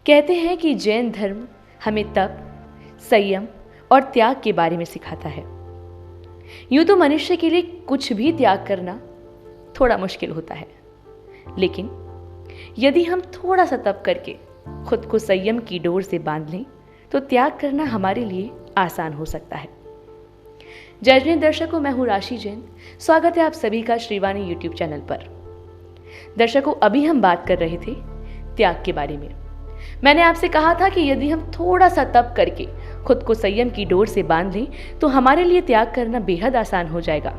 कहते हैं कि जैन धर्म हमें तप, संयम और त्याग के बारे में सिखाता है। यूं तो मनुष्य के लिए कुछ भी त्याग करना थोड़ा मुश्किल होता है, लेकिन यदि हम थोड़ा सा तप करके खुद को संयम की डोर से बांध लें तो त्याग करना हमारे लिए आसान हो सकता है। जय जैन दर्शकों, मैं हूं राशि जैन। स्वागत है आप सभी का श्रीवाणी यूट्यूब चैनल पर। दर्शकों, अभी हम बात कर रहे थे त्याग के बारे में। मैंने आपसे कहा था कि यदि हम थोड़ा सा तप करके खुद को संयम की डोर से बांध लें तो हमारे लिए त्याग करना बेहद आसान हो जाएगा।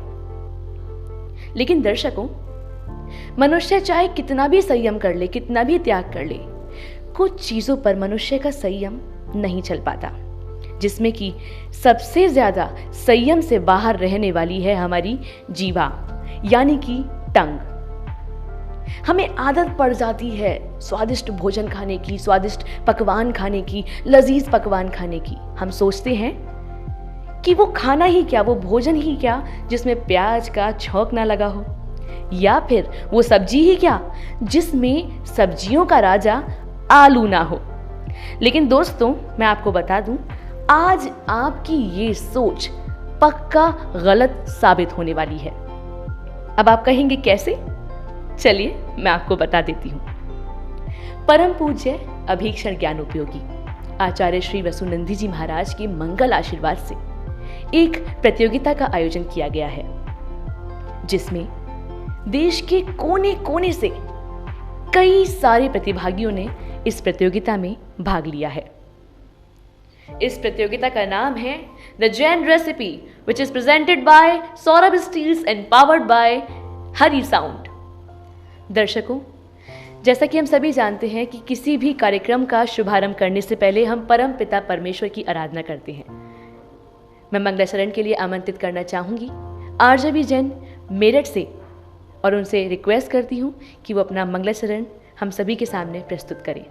लेकिन दर्शकों, मनुष्य चाहे कितना भी संयम कर ले, कितना भी त्याग कर ले, कुछ चीजों पर मनुष्य का संयम नहीं चल पाता, जिसमें कि सबसे ज्यादा संयम से बाहर रहने वाली है हमारी जीवा, यानी कि टंग। हमें आदत पड़ जाती है स्वादिष्ट भोजन खाने की, स्वादिष्ट पकवान खाने की, लजीज पकवान खाने की। हम सोचते हैं कि वो खाना ही क्या, वो भोजन ही क्या जिसमें प्याज का छौंक ना लगा हो, या फिर वो सब्जी ही क्या जिसमें सब्जियों का राजा आलू ना हो। लेकिन दोस्तों, मैं आपको बता दूं, आज आपकी ये सोच पक्का गलत साबित होने वाली है। अब आप कहेंगे कैसे? चलिए मैं आपको बता देती हूं। परम पूज्य अभीक्षण ज्ञान उपयोगी आचार्य श्री वसुनंदी जी महाराज के मंगल आशीर्वाद से एक प्रतियोगिता का आयोजन किया गया है, जिसमें देश के कोने कोने से कई सारे प्रतिभागियों ने इस प्रतियोगिता में भाग लिया है। इस प्रतियोगिता का नाम है the Jain recipe, which is presented by Saurabh steels and powered by Hari sound. दर्शकों, जैसा कि हम सभी जानते हैं कि किसी भी कार्यक्रम का शुभारंभ करने से पहले हम परम पिता परमेश्वर की आराधना करते हैं। मैं मंगलाचरण के लिए आमंत्रित करना चाहूंगी आरजेबी जैन मेरठ से, और उनसे रिक्वेस्ट करती हूं कि वो अपना मंगलाचरण हम सभी के सामने प्रस्तुत करें।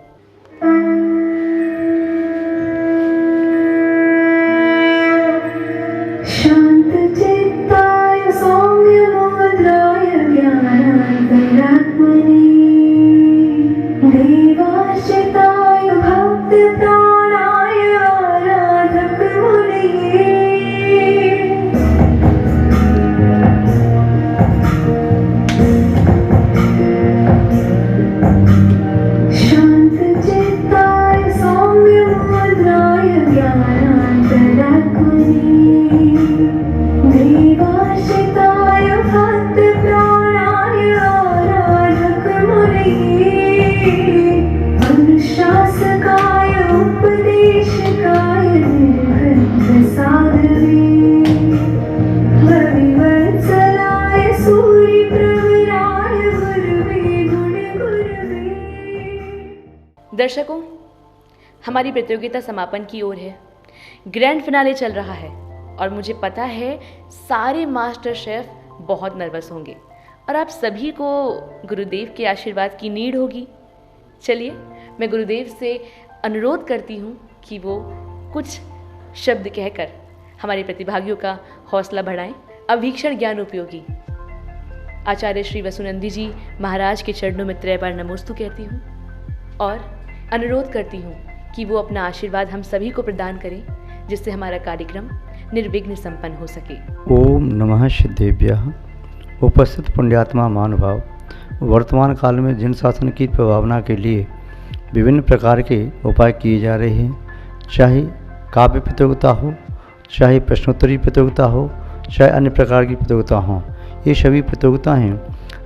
दर्शकों, हमारी प्रतियोगिता समापन की ओर है। ग्रैंड फिनाले चल रहा है और मुझे पता है सारे मास्टर शेफ बहुत नर्वस होंगे और आप सभी को गुरुदेव के आशीर्वाद की नीड होगी। चलिए मैं गुरुदेव से अनुरोध करती हूँ कि वो कुछ शब्द कहकर हमारे प्रतिभागियों का हौसला बढ़ाएं। अभीक्षण ज्ञान उपयोगी आचार्य श्री वसुनंदी जी महाराज के चरणों में 3 बार नमोस्तु कहती हूँ और अनुरोध करती हूँ कि वो अपना आशीर्वाद हम सभी को प्रदान करें, जिससे हमारा कार्यक्रम निर्विघ्न संपन्न हो सके। ओम नमः सिद्धेभ्यः। उपस्थित पुण्यात्मा महानुभाव, वर्तमान काल में जिन शासन की प्रभावना के लिए विभिन्न प्रकार के उपाय किए जा रहे हैं, चाहे काव्य प्रतियोगिता हो, चाहे प्रश्नोत्तरी प्रतियोगिता हो, चाहे अन्य प्रकार की प्रतियोगिता हो, ये सभी प्रतियोगिताएँ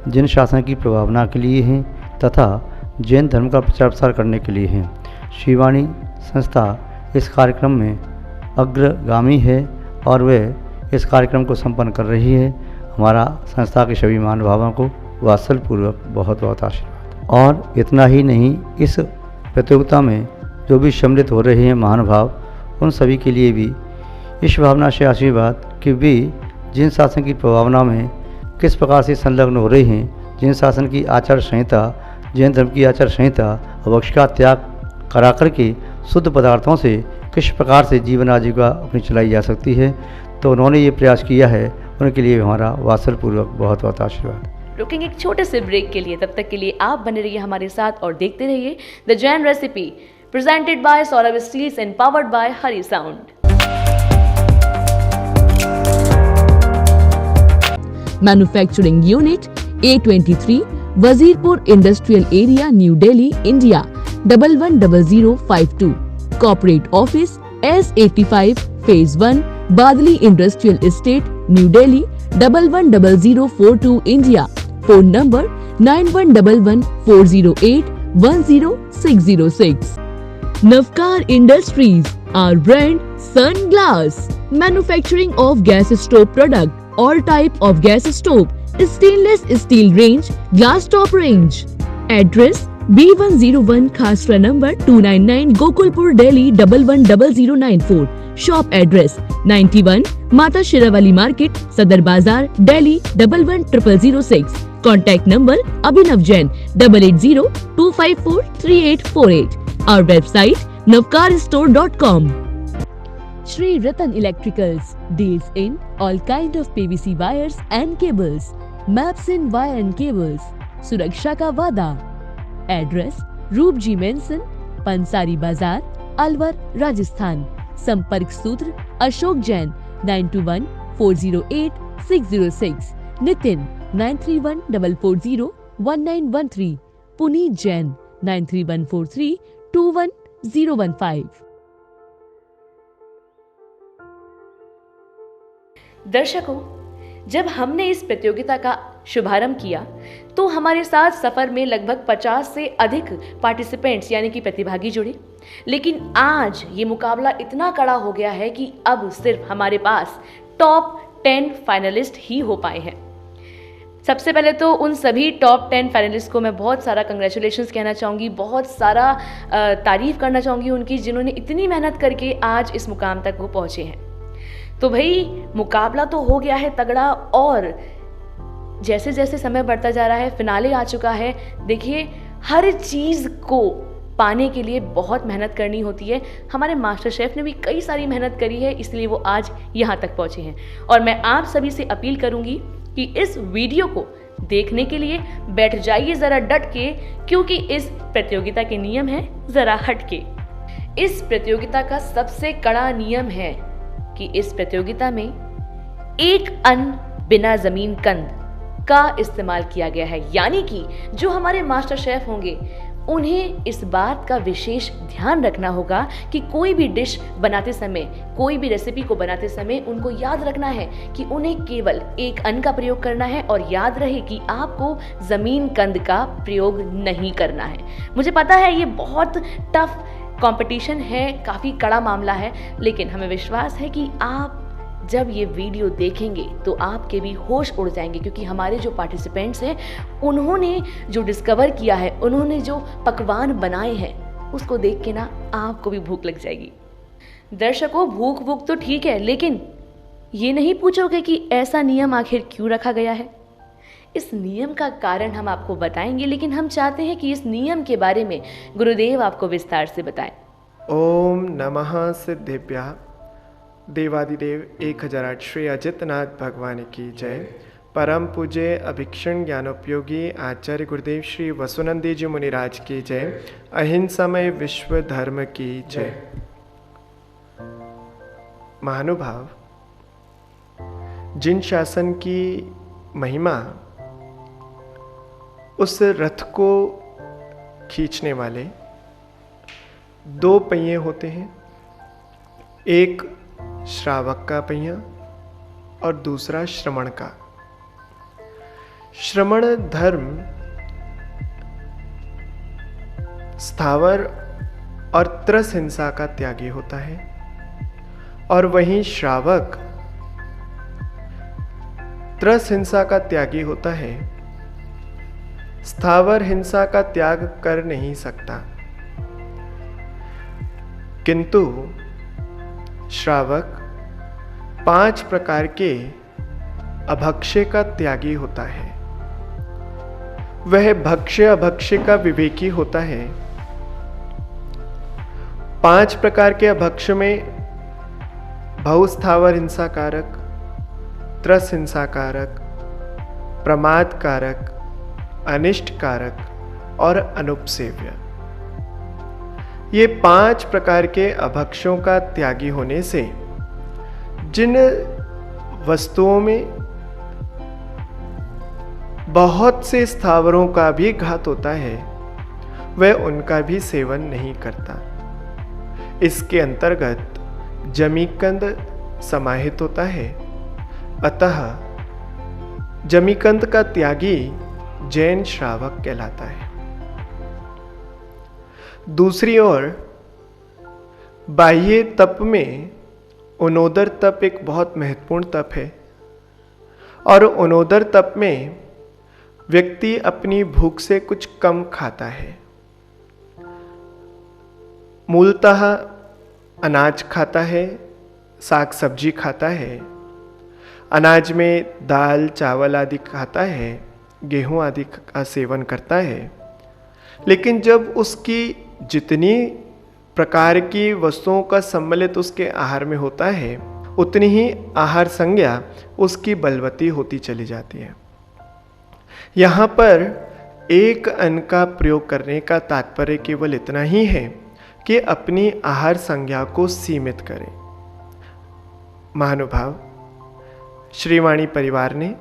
जिन शासन की प्रभावना के लिए हैं तथा जैन धर्म का प्रचार प्रसार करने के लिए हैं। श्रीवाणी संस्था इस कार्यक्रम में अग्रगामी है और वह इस कार्यक्रम को संपन्न कर रही है। हमारा संस्था के सभी महानुभावों को वात्सल्यपूर्वक बहुत बहुत आशीर्वाद। और इतना ही नहीं, इस प्रतियोगिता में जो भी सम्मिलित हो रहे हैं महानुभाव, उन सभी के लिए भी इस भावना से आशीर्वाद कि वे जिन शासन की प्रभावना में किस प्रकार से संलग्न हो रहे हैं, जिन शासन की आचार संहिता, जैन धर्म की आचार संहिता भक्ष का त्याग करा करके शुद्ध पदार्थों से किस प्रकार से जीवन आजीविका अपनी चलाई जा सकती है, तो उन्होंने ये प्रयास किया है। उनके लिए हमारा वात्सल्यपूर्वक बहुत बहुत आशीर्वाद। रुकेंगे एक छोटे से ब्रेक के लिए, तब तक के लिए आप बने रहिए हमारे साथ और देखते रहिए the Jain recipe, presented by Saurabh Steels and powered by Hari Sound. Manufacturing Unit A23, Wazirpur Industrial Area, New Delhi, India 110052. Corporate Office S85 Phase 1, Badli Industrial Estate, New Delhi 110042, India. Phone number 911140810606. Navkar Industries, our brand Sunglass. Manufacturing of gas stove product, all type of gas stove, stainless steel range, glass top range. Address B101 Khasra number 299, Gokulpur, Delhi 110094. Shop address 91 Mata Shirawali Market, Sadar Bazar, Delhi 111006. Contact number Abhinav Jain 8802543848. Our website navkarstore.com. Shri Ratan Electricals deals in all kind of PVC wires and cables, maps in wire and cables, Suraksha ka Vada. Address Roopji Mansion, Pansari Bazar, Alwar, Rajasthan. Sampark Sutra Ashok Jain 921408 Nitin 9314401913. Puneet Jain 93143 दर्शकों, जब हमने इस प्रतियोगिता का शुभारंभ किया तो हमारे साथ सफर में लगभग 50 से अधिक पार्टिसिपेंट्स यानी कि प्रतिभागी जुड़े। लेकिन आज ये मुकाबला इतना कड़ा हो गया है कि अब सिर्फ हमारे पास टॉप 10 फाइनलिस्ट ही हो पाए हैं। सबसे पहले तो उन सभी टॉप 10 फाइनलिस्ट को मैं बहुत सारा कंग्रेचुलेशंस कहना चाहूँगी, बहुत सारा तारीफ करना चाहूँगी उनकी, जिन्होंने इतनी मेहनत करके आज इस मुकाम तक वो पहुँचे हैं। तो भाई मुकाबला तो हो गया है तगड़ा, और जैसे जैसे समय बढ़ता जा रहा है, फिनाले आ चुका है। देखिए, हर चीज़ को पाने के लिए बहुत मेहनत करनी होती है। हमारे मास्टर शेफ ने भी कई सारी मेहनत करी है, इसलिए वो आज यहाँ तक पहुँचे हैं। और मैं आप सभी से अपील करूँगी कि इस वीडियो को देखने के लिए बैठ जाइए ज़रा डट के, क्योंकि इस प्रतियोगिता के नियम हैं ज़रा हट के। इस प्रतियोगिता का सबसे कड़ा नियम है कि इस प्रतियोगिता में एक अन्न बिना जमीन कंद का इस्तेमाल किया गया है, यानी कि जो हमारे मास्टर शेफ होंगे उन्हें इस बात का विशेष ध्यान रखना होगा कि कोई भी डिश बनाते समय, कोई भी रेसिपी को बनाते समय उनको याद रखना है कि उन्हें केवल एक अन्न का प्रयोग करना है, और याद रहे कि आपको जमीन कंद का प्रयोग नहीं करना है। मुझे पता है ये बहुत टफ कंपटीशन है, काफ़ी कड़ा मामला है, लेकिन हमें विश्वास है कि आप जब ये वीडियो देखेंगे तो आपके भी होश उड़ जाएंगे, क्योंकि हमारे जो पार्टिसिपेंट्स हैं उन्होंने जो डिस्कवर किया है, उन्होंने जो पकवान बनाए हैं, उसको देख के ना आपको भी भूख लग जाएगी। दर्शकों, भूख तो ठीक है, लेकिन ये नहीं पूछोगे कि ऐसा नियम आखिर क्यों रखा गया है। इस नियम का कारण हम आपको बताएंगे, लेकिन हम चाहते हैं कि इस नियम के बारे में गुरुदेव आपको विस्तार से बताएं। ओम नमः सिद्धेभ्यः। देवादिदेव 1008 श्री अजितनाथ भगवान की जय। परम पूज्य अभिक्षण ज्ञानोपयोगी आचार्य गुरुदेव श्री वसुनंदी जी मुनिराज की जय। अहिंसामय विश्व धर्म की जय। महानुभाव, जिन शासन की महिमा उस रथ को खींचने वाले दो पहिए होते हैं, एक श्रावक का पहिया और दूसरा श्रमण का। श्रमण धर्म स्थावर और त्रस हिंसा का त्यागी होता है, और वहीं श्रावक त्रस हिंसा का त्यागी होता है, स्थावर हिंसा का त्याग कर नहीं सकता। किंतु श्रावक 5 प्रकार के अभक्ष्य का त्यागी होता है। वह भक्ष्य अभक्ष्य का विवेकी होता है। 5 प्रकार के अभक्ष्य में बहुस्थावर हिंसाकारक, त्रस हिंसाकारक, प्रमाद कारक, अनिष्ट कारक और अनुपसेव्य। ये 5 प्रकार के अभक्षों का त्यागी होने से जिन वस्तुओं में बहुत से स्थावरों का भी घात होता है वह उनका भी सेवन नहीं करता। इसके अंतर्गत जमीकंद समाहित होता है। अतः जमीकंद का त्यागी जैन श्रावक कहलाता है। दूसरी ओर बाह्य तप में उनोदर तप एक बहुत महत्वपूर्ण तप है और उनोदर तप में व्यक्ति अपनी भूख से कुछ कम खाता है। मूलतः अनाज खाता है, साग सब्जी खाता है, अनाज में दाल चावल आदि खाता है, गेहूं आदि का सेवन करता है। लेकिन जब उसकी जितनी प्रकार की वस्तुओं का सम्मिलित उसके आहार में होता है उतनी ही आहार संज्ञा उसकी बलवती होती चली जाती है। यहाँ पर एक अन्न का प्रयोग करने का तात्पर्य केवल इतना ही है कि अपनी आहार संज्ञा को सीमित करें। महानुभाव, श्रीवाणी परिवार ने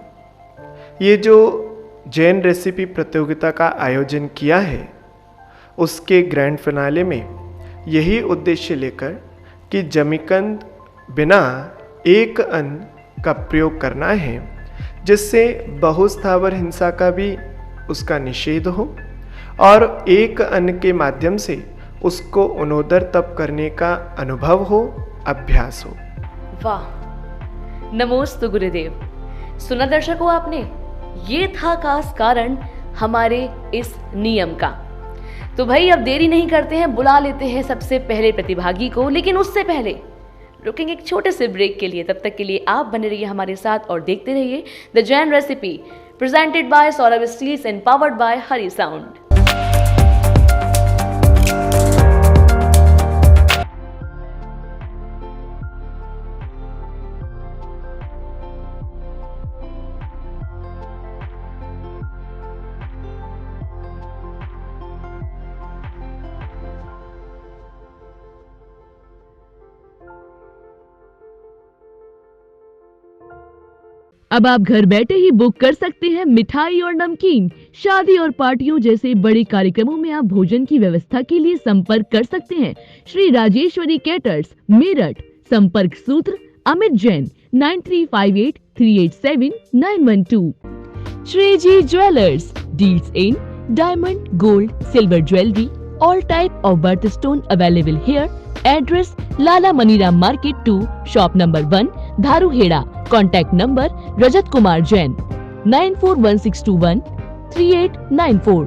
ये जो जैन रेसिपी प्रतियोगिता का आयोजन किया है उसके ग्रैंड फिनाले में यही उद्देश्य लेकर कि जमीकंद बिना एक अन्न का प्रयोग करना है जिससे बहुस्थावर हिंसा का भी उसका निषेध हो और एक अन्न के माध्यम से उसको उनोदर तप करने का अनुभव हो, अभ्यास हो। वाह, नमोस्तु गुरुदेव। सुना दर्शकों आपने, ये था खास कारण हमारे इस नियम का। तो भाई अब देरी नहीं करते हैं, बुला लेते हैं सबसे पहले प्रतिभागी को। लेकिन उससे पहले रुकेंगे एक छोटे से ब्रेक के लिए। तब तक के लिए आप बने रहिए हमारे साथ और देखते रहिए the Jain recipe, presented by Saurabh steels and powered by Hari sound. अब आप घर बैठे ही बुक कर सकते हैं मिठाई और नमकीन। शादी और पार्टियों जैसे बड़े कार्यक्रमों में आप भोजन की व्यवस्था के लिए संपर्क कर सकते हैं श्री राजेश्वरी कैटर्स, मेरठ। संपर्क सूत्र Amit Jain 9358387912। Shri Ji jewellers, deals in diamond, gold, silver jewellery, all type of birthstone available here. Address Lala Maniram market 2, shop number 1, Dharuhera. Contact number Rajat Kumar Jain 9416213894।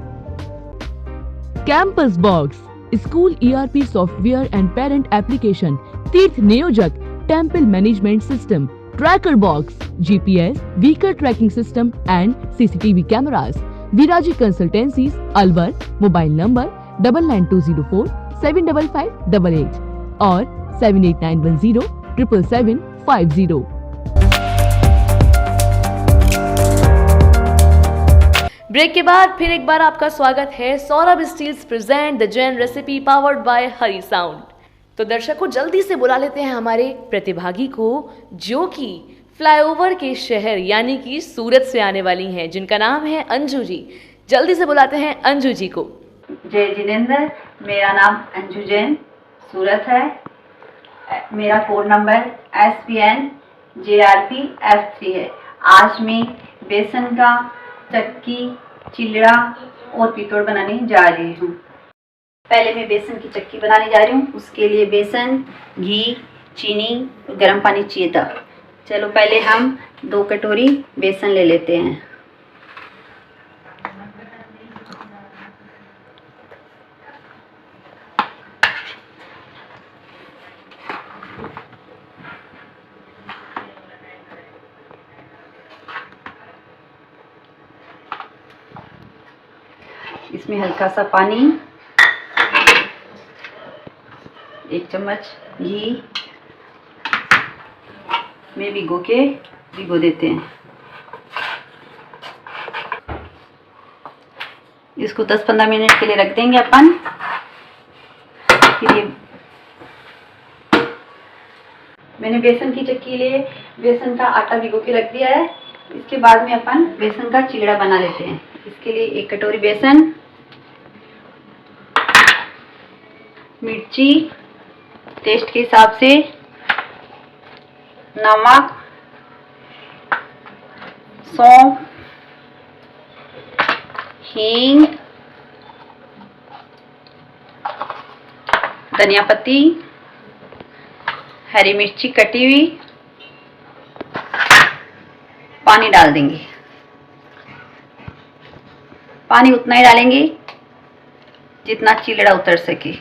Campus box, school ERP software and parent application, तीर्थ नियोजक, temple management system, tracker box, GPS, vehicle tracking system and CCTV cameras. Viraji consultancies, Alwar. Mobile number 9920475588 और 7891077750। Break के बाद फिर एक बार आपका स्वागत है। Saurabh steels present the Jain recipe powered by Hari sound. तो दर्शकों, जल्दी से बुला लेते हैं हमारे प्रतिभागी को जो कि फ्लाईओवर के शहर यानी कि सूरत से आने वाली हैं, जिनका नाम है अंजू जी। जल्दी से बुलाते हैं अंजू जी को। जय जिनेंद्र, मेरा नाम अंजू जैन, सूरत है। मेरा code number SPN JRP F3 है। आज मैं बेसन का चक्की, चिलड़ा और पितोड़ बनाने जा रही हूँ। पहले मैं बेसन की चक्की बनाने जा रही हूँ। उसके लिए बेसन, घी, चीनी और गर्म पानी चाहिए था। चलो पहले हम 2 कटोरी बेसन ले लेते हैं। इसमें हल्का सा पानी, 1 चम्मच घी में भिगो देते हैं। इसको 10-15 मिनट के लिए रख देंगे अपन। मैंने बेसन की चक्की के लिए बेसन का आटा भिगो के रख दिया है। इसके बाद में अपन बेसन का चिलड़ा बना लेते हैं। इसके लिए 1 कटोरी बेसन, मिर्ची टेस्ट के हिसाब से, नमक, सौंफ, हींग, धनिया पत्ती, हरी मिर्ची कटी हुई, पानी डाल देंगे। पानी उतना ही डालेंगे जितना चिलड़ा उतर सके।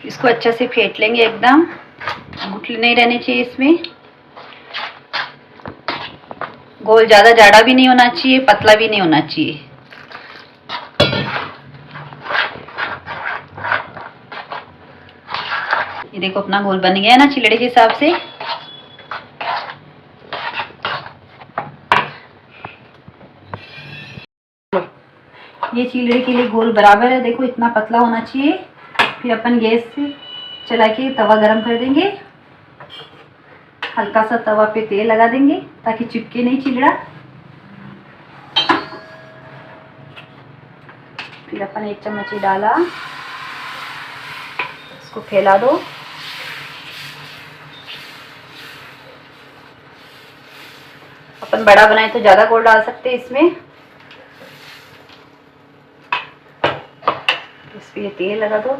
इसको अच्छा से फेंट लेंगे, एकदम गुठली नहीं रहनी चाहिए इसमें। घोल ज़्यादा जाड़ा भी नहीं होना चाहिए, पतला भी नहीं होना चाहिए। ये देखो अपना घोल बन गया है ना चिलड़े के हिसाब से। ये चिलड़े के लिए घोल बराबर है, देखो इतना पतला होना चाहिए। फिर अपन गैस चला के तवा गरम कर देंगे। हल्का सा तवा पे तेल लगा देंगे ताकि चिपके नहीं चिलड़ा। फिर अपन 1 चम्मच डाला, इसको फैला दो। अपन बड़ा बनाए तो ज़्यादा गोल डाल सकते हैं इसमें। इस पे ये तेल लगा दो।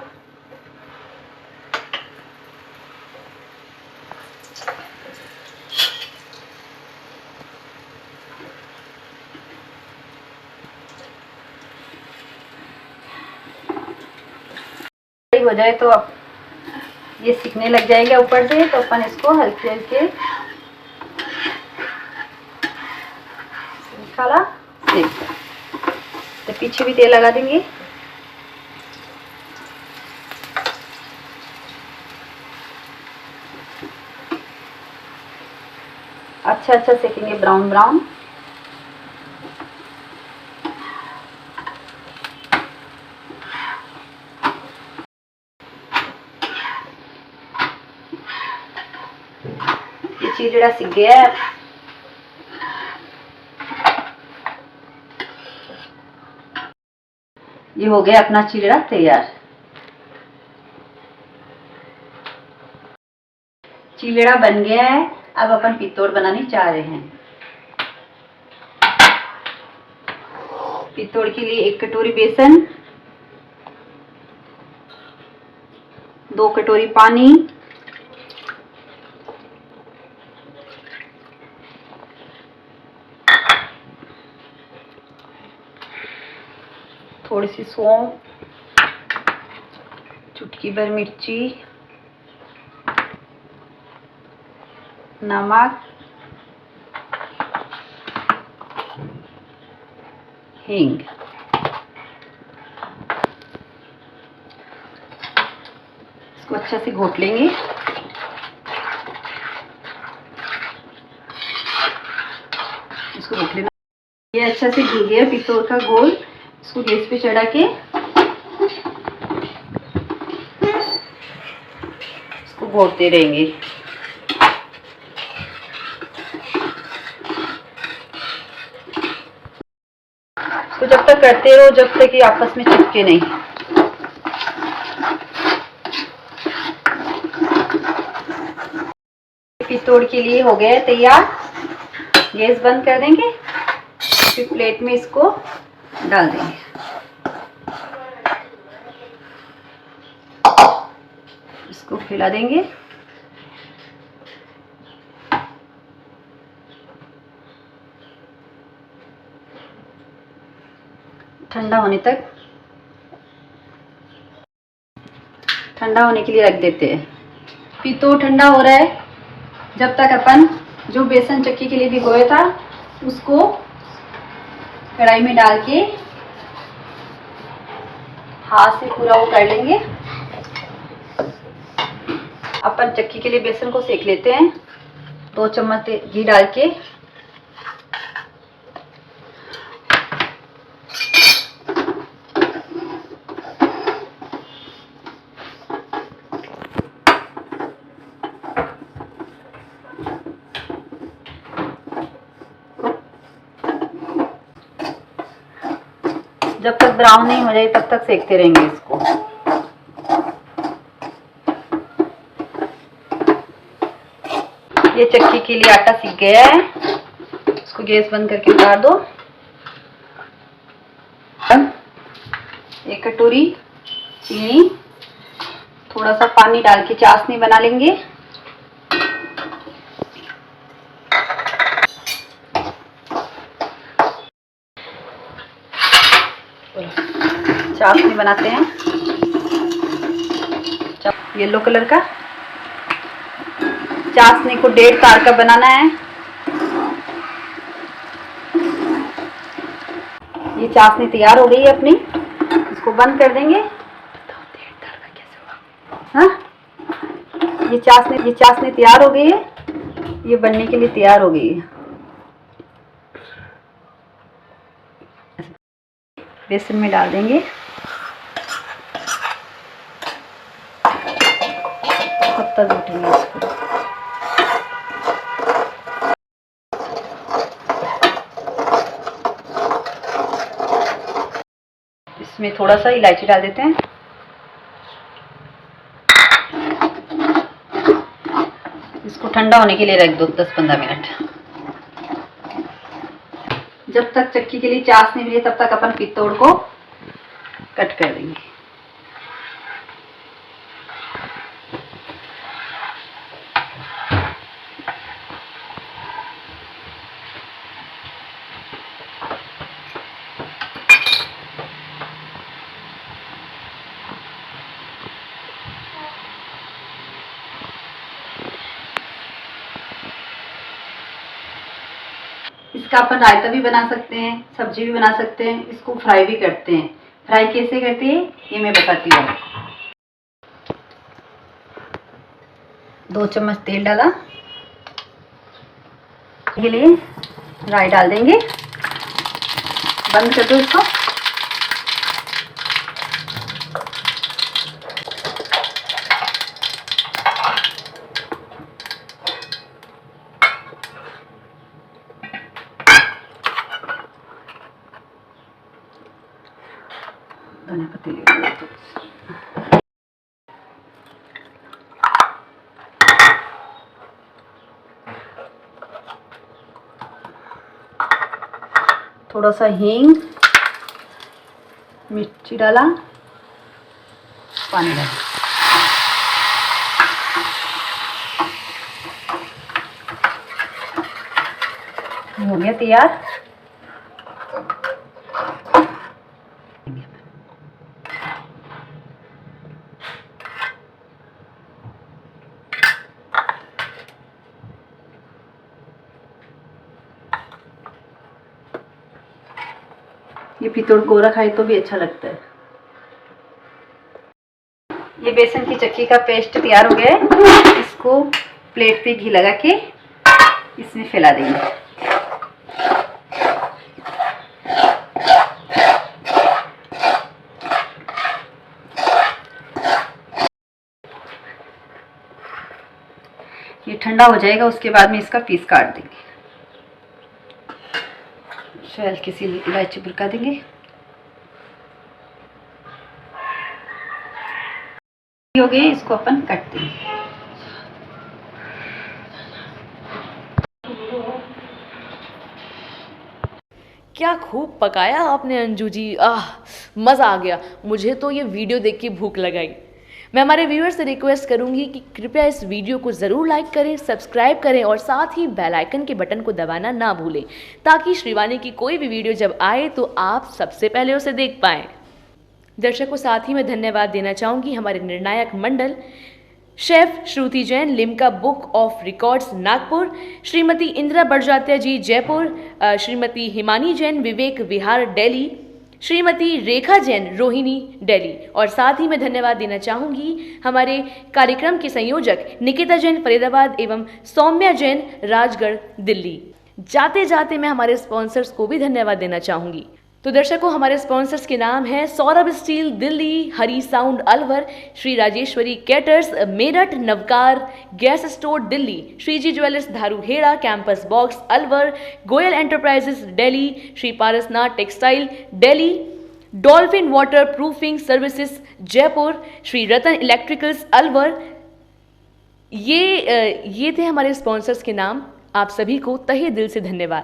हो जाए तो अब ये सिकने लग जाएगा ऊपर से, तो अपन इसको हल्के हल्के निकाला तो पीछे भी तेल लगा देंगे। अच्छा अच्छा सेकेंगे ब्राउन ब्राउन। ये चिलड़ा सीख गया है। ये हो गया अपना चिलड़ा तैयार। चिलड़ा बन गया है। अब अपन पित्तौड़ बनाने चाह रहे हैं। पित्तौड़ के लिए 1 कटोरी बेसन, 2 कटोरी पानी, थोड़ी सी सौंफ, चुटकी भर मिर्ची, नमक, हींग। इसको अच्छा से घोट लेंगे। इसको घोट लेना। ये अच्छा से घुल गया पित्तौड़ का घोल। इसको गैस पे चढ़ा के इसको घोटते रहेंगे। इसको जब तक करते रहो जब तक कि आपस में चिपके नहीं। पित्तौड़ के लिए हो गया तैयार। गैस बंद कर देंगे। फिर प्लेट में इसको डाल देंगे। इसको फैला देंगे। ठंडा होने के लिए रख देते हैं। पित्तौड़ ठंडा हो रहा है। जब तक अपन जो बेसन चक्की के लिए भिगोया था उसको कढ़ाई में डाल के हाथ से पूरा वो कर लेंगे। अपन चक्की के लिए बेसन को सेक लेते हैं। 2 चम्मच घी डाल के जब तक ब्राउन नहीं हो जाए तब तक सेकते रहेंगे इसको। ये चक्की के लिए आटा सीख गया है। इसको गैस बंद करके उतार दो। एक कटोरी चीनी, थोड़ा सा पानी डाल के चाशनी बना लेंगे। चाशनी बनाते हैं येलो कलर का। चाशनी को 1.5 तार का बनाना है। ये चाशनी तैयार हो गई है अपनी, इसको बंद कर देंगे। हाँ, ये चाशनी तैयार हो गई है। ये बनने के लिए तैयार हो गई है। बेसन में डाल देंगे। कब तक उठेंगे इसको। इसमें थोड़ा सा इलायची डाल देते हैं। इसको ठंडा होने के लिए रख दो 10-15 मिनट। जब तक चक्की के लिए चाशनी मिले तब तक अपन पित्तौड़ को कट कर देंगे। इसका अपन रायता भी बना सकते हैं, सब्जी भी बना सकते हैं, इसको फ्राई भी करते हैं। फ्राई कैसे करते हैं ये मैं बताती हूँ। 2 चम्मच तेल डाला, के लिए राई डाल देंगे। बंद कर दो इसको। धनिया पत्ती थोड़ा सा हींग, मिर्ची डाला, पानी डाला। हो गया तैयार। ये पित्तौड़ गोरा खाए तो भी अच्छा लगता है। ये बेसन की चक्की का पेस्ट तैयार हो गया है। इसको प्लेट पे घी लगा के इसमें फैला देंगे। ये ठंडा हो जाएगा, उसके बाद में इसका पीस काट देंगे। हल्की सी इलायची बुरका देंगे। हो गए, इसको अपन काट देंगे। क्या खूब पकाया आपने अंजू जी। मज़ा आ गया। मुझे तो ये वीडियो देख के भूख लगाई। मैं हमारे व्यूअर्स से रिक्वेस्ट करूंगी कि कृपया इस वीडियो को ज़रूर लाइक करें, सब्सक्राइब करें और साथ ही बेल आइकन के बटन को दबाना ना भूलें, ताकि श्रीवानी की कोई भी वीडियो जब आए तो आप सबसे पहले उसे देख पाएँ। दर्शकों, साथ ही मैं धन्यवाद देना चाहूँगी हमारे निर्णायक मंडल chef Shruti Jain, Limca book of records Nagpur, Shrimati Indira Barjatya ji Jaipur, Shrimati Himani Jain Vivek Vihar Delhi, Shrimati Rekha Jain Rohini Delhi. और साथ ही मैं धन्यवाद देना चाहूँगी हमारे कार्यक्रम के संयोजक निकिता जैन फरीदाबाद एवं सौम्या जैन राजगढ़ दिल्ली। जाते जाते मैं हमारे स्पॉन्सर्स को भी धन्यवाद देना चाहूँगी। तो दर्शकों, हमारे स्पॉन्सर्स के नाम हैं Saurabh steel Delhi, Hari sound Alwar, Shri Rajeshwari caterers Meerut, Navkar gas store Delhi, Shriji jewellers Dharuhera, campus box Alwar, Goyal enterprises Delhi, Shri Parasnath textile Delhi, dolphin water proofing services Jaipur, Shri Ratan electricals Alwar. ये थे हमारे स्पॉन्सर्स के नाम। आप सभी को तहे दिल से धन्यवाद।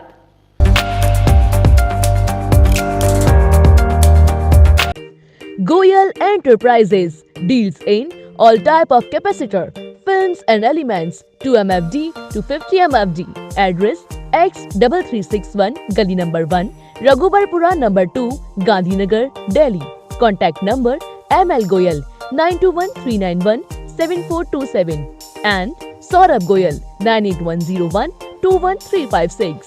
Goyal Enterprises deals in all type of capacitor, films and elements, 2 MFD to 50 MFD. Address X3361 Gali number 1, Raghubarpura number 2, Gandhinagar, Delhi. Contact number ML Goyal 9213917427 and Saurabh Goyal 9810121356.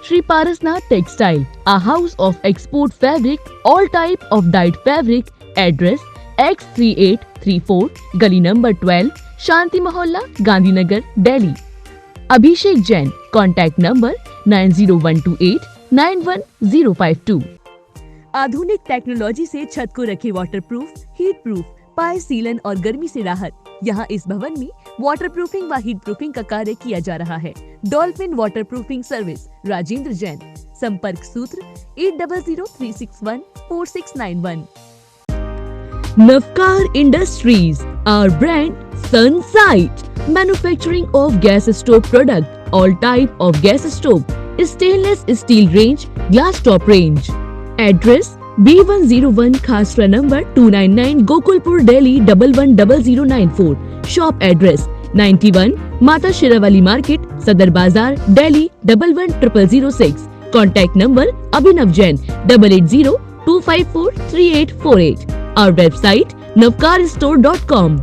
Shri Parasnath Textile, a house of export fabric, all type of dyed fabric. Address X3834 Gali number 12, Shanti Mohalla, Gandhinagar, Delhi. Abhishek Jain, contact number 9012891052. आधुनिक technology से छत को रखे waterproof, heat proof, पाए सीलन और गर्मी से राहत। यहाँ इस भवन में वाटरप्रूफिंग व हीट प्रूफिंग का कार्य किया जा रहा है। Dolphin waterproofing service, Rajendra Jain. संपर्क सूत्र 8003614691। Navkar Industries, our brand Sunsight, manufacturing of gas stove product, all type of gas stove, stainless steel range, glass top range. Address B101 Khasra number 299 Gokulpur, Delhi 110094. Shop address 91 Mata Shirawali Market, Sadar Bazar, Delhi 110006. Contact number Abhinav Jain 8802543848. Our website navkarstore.com.